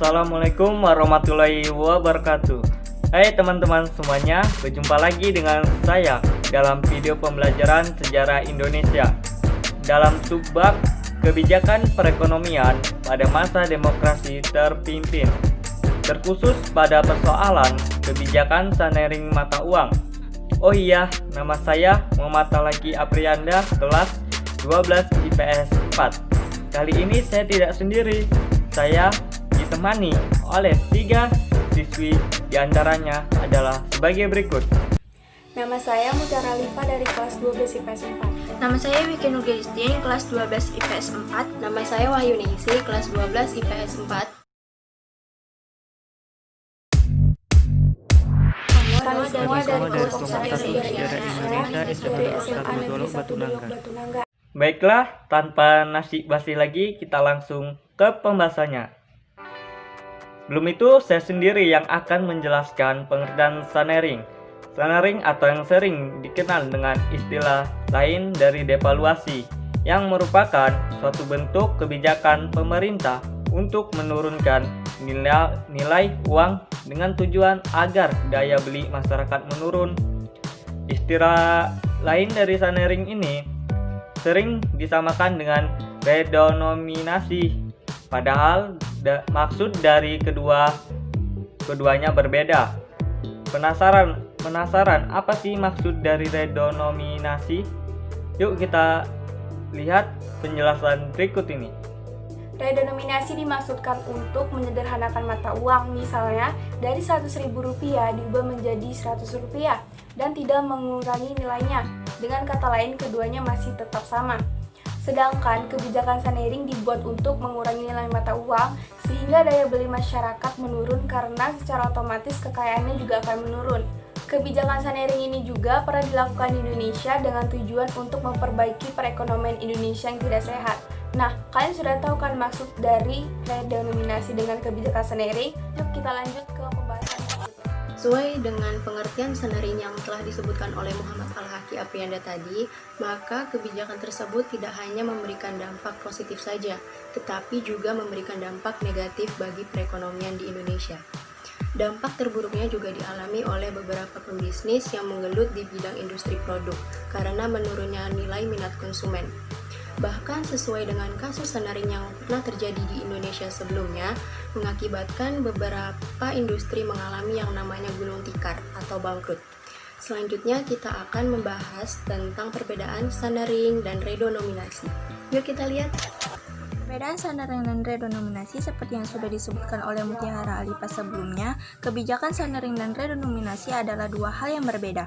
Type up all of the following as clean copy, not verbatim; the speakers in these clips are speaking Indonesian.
Assalamualaikum warahmatullahi wabarakatuh. Hai teman-teman semuanya, berjumpa lagi dengan saya dalam video pembelajaran sejarah Indonesia dalam subbab kebijakan perekonomian pada masa demokrasi terpimpin, terkhusus pada persoalan kebijakan sanering mata uang. Oh iya, nama saya Muhammad Talaki Aprianda, kelas 12 IPS 4. Kali ini saya tidak sendiri, saya ditemani oleh 3 siswi, diantaranya adalah sebagai berikut. Nama saya Mutiara Lifa dari kelas 12 IPS 4. Nama saya Wiki Nurgelistin, kelas 12 IPS 4. Nama saya Wahyu Ningsi, kelas 12 IPS 4. Kami semua dari kelompok sejarah Indonesia dari SMA Negeri 1 Dolok Batu. Baiklah, tanpa basi lagi kita langsung ke pembahasannya. Sebelum itu, saya sendiri yang akan menjelaskan pengertian sanering. Sanering atau yang sering dikenal dengan istilah lain dari devaluasi, yang merupakan suatu bentuk kebijakan pemerintah untuk menurunkan nilai uang dengan tujuan agar daya beli masyarakat menurun. Istilah lain dari sanering ini sering disamakan dengan redenominasi, padahal maksud dari keduanya berbeda. Penasaran apa sih maksud dari redenominasi? Yuk kita lihat penjelasan berikut ini. Redenominasi dimaksudkan untuk menyederhanakan mata uang, misalnya dari Rp100.000 diubah menjadi Rp100 dan tidak mengurangi nilainya. Dengan kata lain, keduanya masih tetap sama. Sedangkan kebijakan sanering dibuat untuk mengurangi nilai mata uang sehingga daya beli masyarakat menurun karena secara otomatis kekayaannya juga akan menurun. Kebijakan sanering ini juga pernah dilakukan di Indonesia dengan tujuan untuk memperbaiki perekonomian Indonesia yang tidak sehat. Nah, kalian sudah tahu kan maksud dari redenominasi dengan kebijakan sanering? Yuk kita lanjut ke pembahasan berikutnya. Sesuai dengan pengertian sanering yang telah disebutkan oleh Muhammad Talaki Aprianda tadi, maka kebijakan tersebut tidak hanya memberikan dampak positif saja, tetapi juga memberikan dampak negatif bagi perekonomian di Indonesia. Dampak terburuknya juga dialami oleh beberapa pembisnis yang menggelut di bidang industri produk karena menurunnya nilai minat konsumen. Bahkan sesuai dengan kasus sanering yang pernah terjadi di Indonesia sebelumnya, mengakibatkan beberapa industri mengalami yang namanya gulung tikar atau bangkrut. Selanjutnya kita akan membahas tentang perbedaan sanering dan redenominasi. Yuk kita lihat. Perbedaan sanering dan redenominasi seperti yang sudah disebutkan oleh Mutiara Alifa sebelumnya, kebijakan sanering dan redenominasi adalah dua hal yang berbeda.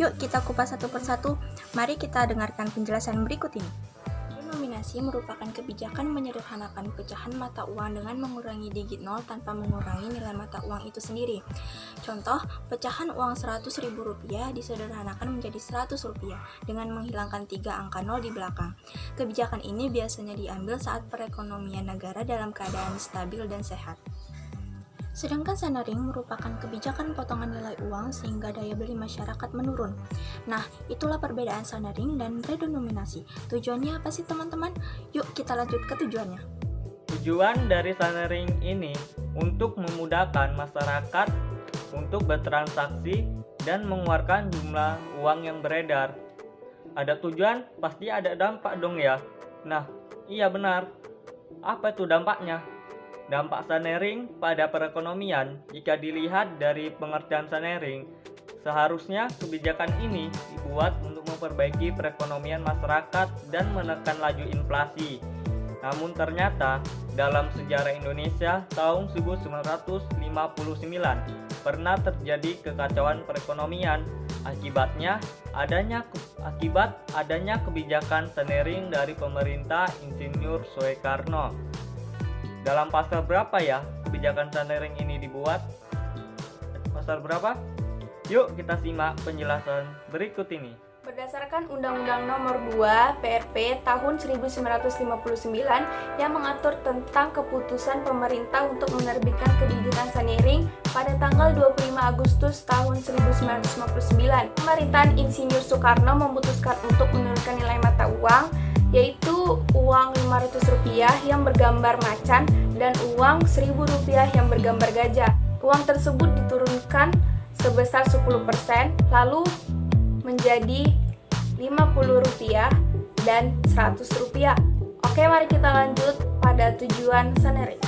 Yuk kita kupas satu persatu, mari kita dengarkan penjelasan berikut ini. Redenominasi merupakan kebijakan menyederhanakan pecahan mata uang dengan mengurangi digit nol tanpa mengurangi nilai mata uang itu sendiri. Contoh, pecahan uang Rp100.000 disederhanakan menjadi Rp100 dengan menghilangkan 3 angka nol di belakang. Kebijakan ini biasanya diambil saat perekonomian negara dalam keadaan stabil dan sehat. Sedangkan sanering merupakan kebijakan potongan nilai uang sehingga daya beli masyarakat menurun. Nah, itulah perbedaan sanering dan redenominasi. Tujuannya apa sih teman-teman? Yuk kita lanjut ke tujuannya. Tujuan dari sanering ini untuk memudahkan masyarakat untuk bertransaksi dan mengeluarkan jumlah uang yang beredar. Ada tujuan, pasti ada dampak dong ya. Nah, iya benar. Apa itu dampaknya? Dampak sanering pada perekonomian, jika dilihat dari pengertian sanering, seharusnya kebijakan ini dibuat untuk memperbaiki perekonomian masyarakat dan menekan laju inflasi. Namun ternyata dalam sejarah Indonesia tahun 1959 pernah terjadi kekacauan perekonomian akibat adanya kebijakan sanering dari pemerintah Insinyur Soekarno. Dalam pasal berapa ya kebijakan sanering ini dibuat? Pasal berapa? Yuk kita simak penjelasan berikut ini. Berdasarkan Undang-Undang Nomor 2 PRP tahun 1959 yang mengatur tentang keputusan pemerintah untuk menerbitkan kebijakan sanering pada tanggal 25 Agustus tahun 1959, pemerintahan Insinyur Soekarno memutuskan untuk menurunkan nilai mata uang, yaitu uang Rp500 yang bergambar macan dan uang Rp1.000 yang bergambar gajah. Uang tersebut diturunkan sebesar 10%, lalu menjadi Rp50 dan Rp100. Oke, mari kita lanjut pada tujuan Sanering.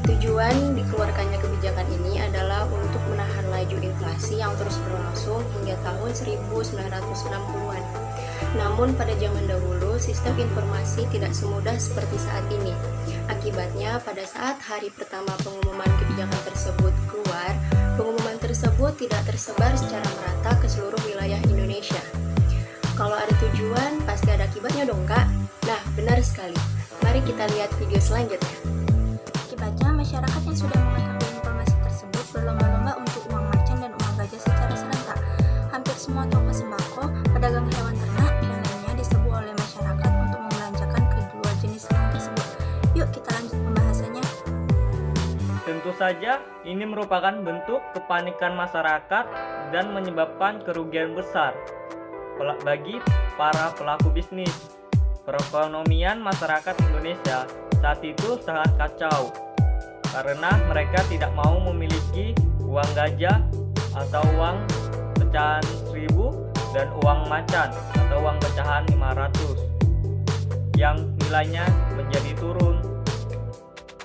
Tujuan dikeluarkannya kebijakan ini adalah untuk menahan laju inflasi yang terus berlangsung hingga tahun 1960-an. Namun pada zaman dahulu, sistem informasi tidak semudah seperti saat ini. Akibatnya, pada saat hari pertama pengumuman kebijakan tersebut keluar, pengumuman tersebut tidak tersebar secara merata ke seluruh wilayah Indonesia. Kalau ada tujuan, pasti ada akibatnya dong, Kak? Nah, benar sekali. Mari kita lihat video selanjutnya. Akibatnya, masyarakat yang sudah mengetahui informasi tersebut berlomba-lomba untuk uang macan dan uang gajah secara serentak. Hampir semua toko sembako, pedagang hewan ternak, dan lainnya diserbu oleh masyarakat untuk membelanjakan kedua jenis uang tersebut. Yuk kita lanjut pembahasannya. Tentu saja ini merupakan bentuk kepanikan masyarakat dan menyebabkan kerugian besar bagi para pelaku bisnis. Perekonomian masyarakat Indonesia saat itu sangat kacau karena mereka tidak mau memiliki uang gajah atau uang pecahan 1000 dan uang macan atau uang pecahan 500 yang nilainya menjadi turun.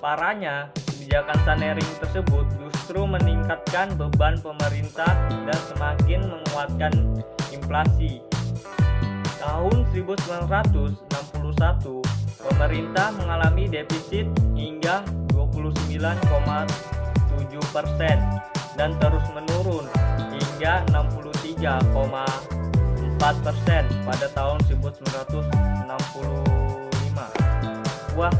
Parahnya, kebijakan Sanering tersebut justru meningkatkan beban pemerintah dan semakin menguatkan inflasi. Tahun 1961, pemerintah mengalami defisit hingga 29,7% dan terus menurun hingga 63,4% pada tahun 1965. Wah,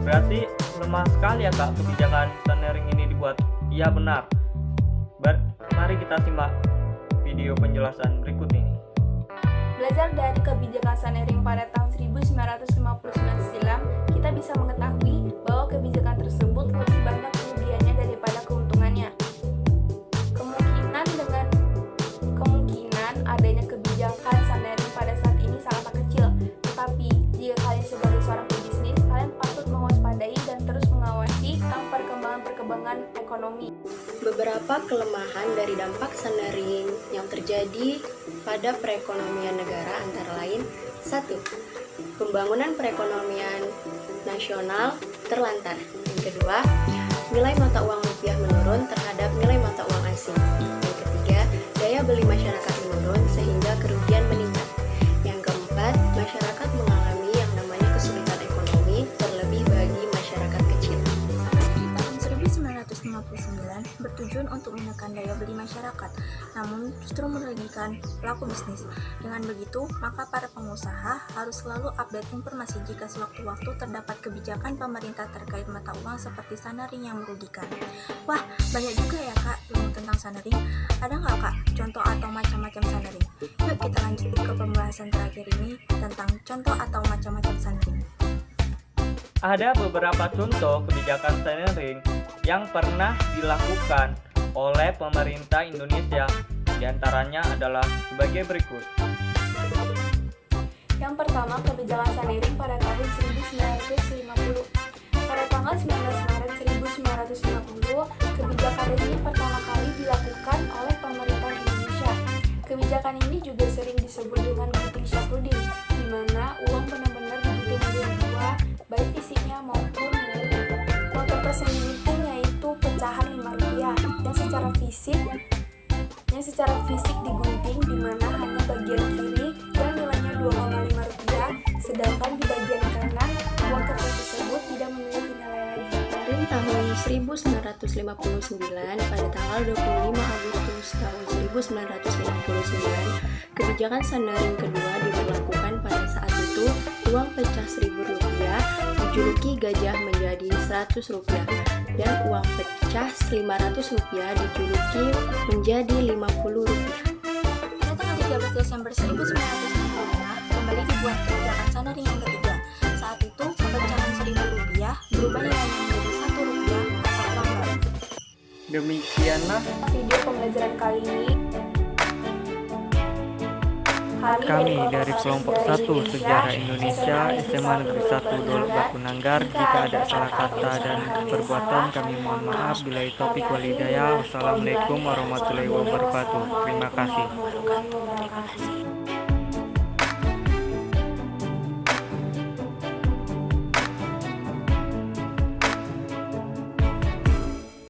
berarti lemah sekali ya Kak kebijakan Sanering ini dibuat. Iya benar. Mari kita simak video penjelasan berikut ini. Belajar dari kebijakan Sanering pada tahun 1959 silam, kita bisa mengetahui bahwa kebijakan tersebut lebih banyak kerugiannya daripada keuntungannya. Kemungkinan adanya kebijakan Sanering pada saat ini sangat kecil, tetapi jika kalian sebagai seorang pebisnis, kalian patut mewaspadai dan terus mengawasi perkembangan ekonomi. Beberapa kelemahan dari dampak Sanering yang terjadi pada perekonomian negara antara lain: 1. Pembangunan perekonomian nasional terlantar. Yang kedua, nilai mata uang rupiah menurun terhadap nilai mata uang asing. Yang ketiga, daya beli masyarakat menurun sehingga kerugian meningkat. Yang keempat, masyarakat mengalami yang namanya kesulitan ekonomi, terlebih bagi masyarakat kecil. Tahun 1959 bertujuan untuk menekan daya beli masyarakat, namun justru merugikan pelaku bisnis. Dengan begitu, maka para pengusaha harus selalu update informasi jika sewaktu-waktu terdapat kebijakan pemerintah terkait mata uang seperti Sanering yang merugikan. Wah, banyak juga ya Kak ilmu tentang Sanering. Ada nggak Kak contoh atau macam-macam Sanering? Yuk kita lanjut ke pembahasan terakhir ini tentang contoh atau macam-macam Sanering. Ada beberapa contoh kebijakan Sanering yang pernah dilakukan oleh pemerintah Indonesia. Di antaranya adalah sebagai berikut. Yang pertama, kebijakan Sanering pada tahun 1950. Pada tanggal 19 Maret 1950, kebijakan ini pertama kali dilakukan oleh pemerintah Indonesia. Kebijakan ini juga sering disebut dengan gunting Syafruddin, di mana uang benar-benar digunting dua, baik isinya maupun nilainya. Uang kertas yang digunting yaitu pecahan Rp5 yang secara fisik digunting, di mana hanya bagian kiri yang nilainya Rp2,5, sedangkan di bagian kanan uang kertas tersebut tidak memiliki nilai lagi. Kemarin tahun 1959, pada tanggal 25 Agustus tahun 1959, kebijakan Sanering kedua diberlakukan. Pada saat itu, uang pecah Rp1.000 dijuluki gajah menjadi Rp100 dan uang pecah Rp500 dijuluki menjadi Rp50. Pada tanggal 13 Desember 1965, kembali dibuat kebijakan Sanering yang ketiga. Saat itu, pecahan Rp1.000 berubah nilainya menjadi Rp1 atau uang baru. Demikianlah Video pembelajaran kali ini. Kami dari kelompok 1 Sejarah Indonesia SMA Negeri 1 Dolok Batu Nanggar. Jika ada salah kata dan perbuatan kami mohon maaf. Billahi taufiq wal hidayah. Wassalamualaikum warahmatullahi wabarakatuh. Terima kasih.